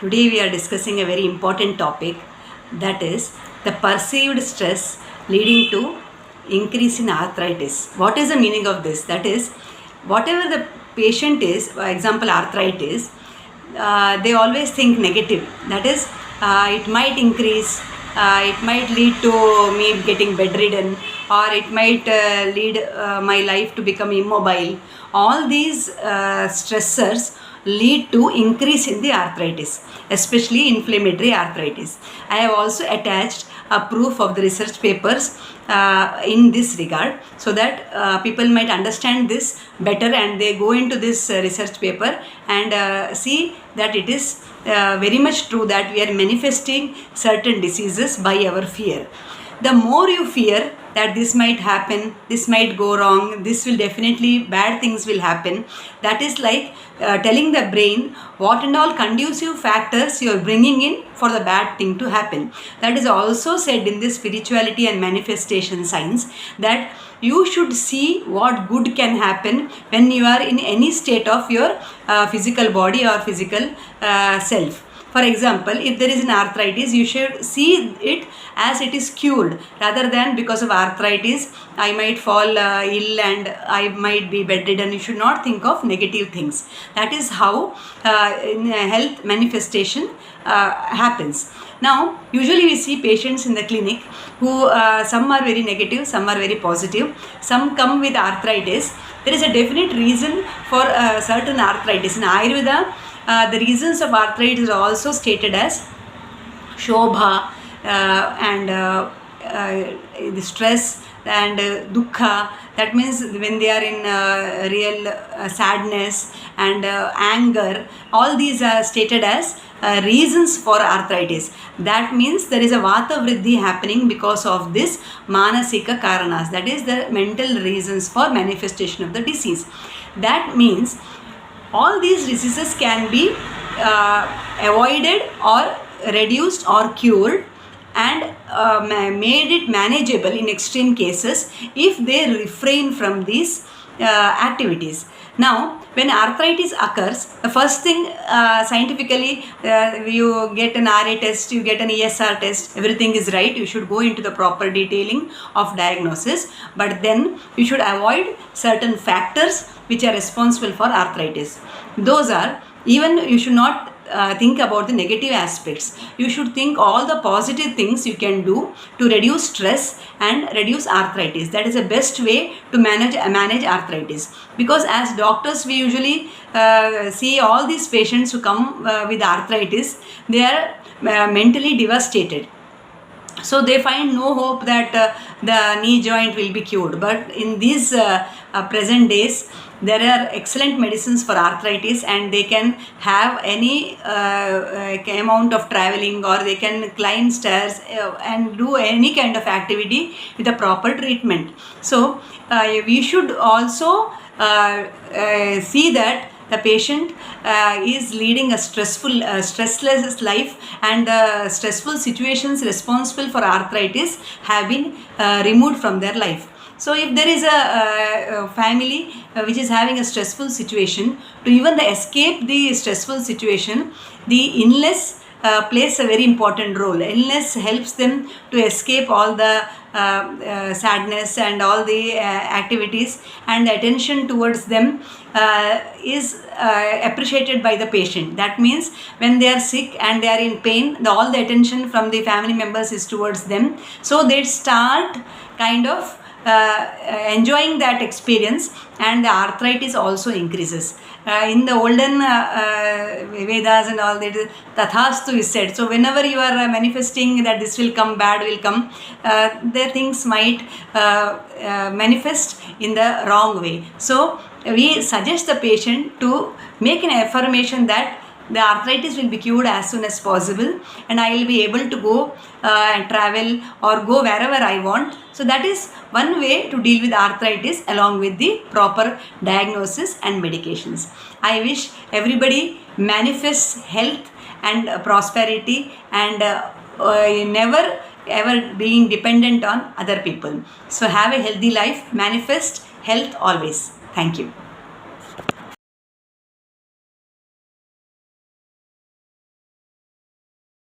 Today we are discussing a very important topic, that is the perceived stress leading to increase in arthritis. What is the meaning of this? That is, whatever the patient is, for example arthritis, they always think negative. That is, it might increase, it might lead to me getting bedridden, or it might lead my life to become immobile. All these stressors lead to increase in the arthritis, especially inflammatory arthritis. I have also attached a proof of the research papers in this regard, so that people might understand this better, and they go into this research paper and see that it is very much true that we are manifesting certain diseases by our fear. The more you fear that this might happen, this might go wrong, this will definitely, bad things will happen, that is like telling the brain what and all conducive factors you are bringing in for the bad thing to happen. That is also said in this spirituality and manifestation science, that you should see what good can happen when you are in any state of your physical body or physical self. For example, if there is an arthritis, you should see it as it is cured, rather than because of arthritis I might fall ill and I might be bedridden. You should not think of negative things. That is how in health manifestation happens. Now, usually we see patients in the clinic who some are very negative, some are very positive, some come with arthritis. There is a definite reason for certain arthritis. In Ayurveda, the reasons of arthritis are also stated as shobha and the stress and dukkha. That means when they are in real sadness and anger, all these are stated as reasons for arthritis. That means there is a vata vriddhi happening because of this manasika karanas, that is the mental reasons for manifestation of the disease. That means all these diseases can be avoided or reduced or cured and made it manageable in extreme cases if they refrain from these activities. Now, when arthritis occurs, the first thing scientifically, you get an RA test, you get an ESR test, everything is right, you should go into the proper detailing of diagnosis, but then you should avoid certain factors which are responsible for arthritis. Those are, even you should not think about the negative aspects. You should think all the positive things you can do to reduce stress and reduce arthritis. That is the best way to manage arthritis. Because as doctors, we usually see all these patients who come with arthritis, they are mentally devastated. So they find no hope that the knee joint will be cured. But in these present days, there are excellent medicines for arthritis, and they can have any amount of traveling, or they can climb stairs and do any kind of activity with a proper treatment. So we should also see that the patient is leading a stressless life, and the stressful situations responsible for arthritis have been removed from their life. So if there is a family which is having a stressful situation, to even escape the stressful situation, the illness plays a very important role. Illness helps them to escape all the sadness and all the activities, and the attention towards them is appreciated by the patient. That means when they are sick and they are in pain, all the attention from the family members is towards them. So they start kind of enjoying that experience, and the arthritis also increases. In the olden Vedas and all that, tathastu is said. So whenever you are manifesting that this will come, bad will come, the things might manifest in the wrong way. So we suggest the patient to make an affirmation that the arthritis will be cured as soon as possible, and I will be able to go and travel or go wherever I want. So that is one way to deal with arthritis, along with the proper diagnosis and medications. I wish everybody manifests health and prosperity, and never ever being dependent on other people. So have a healthy life, manifest health always. Thank you.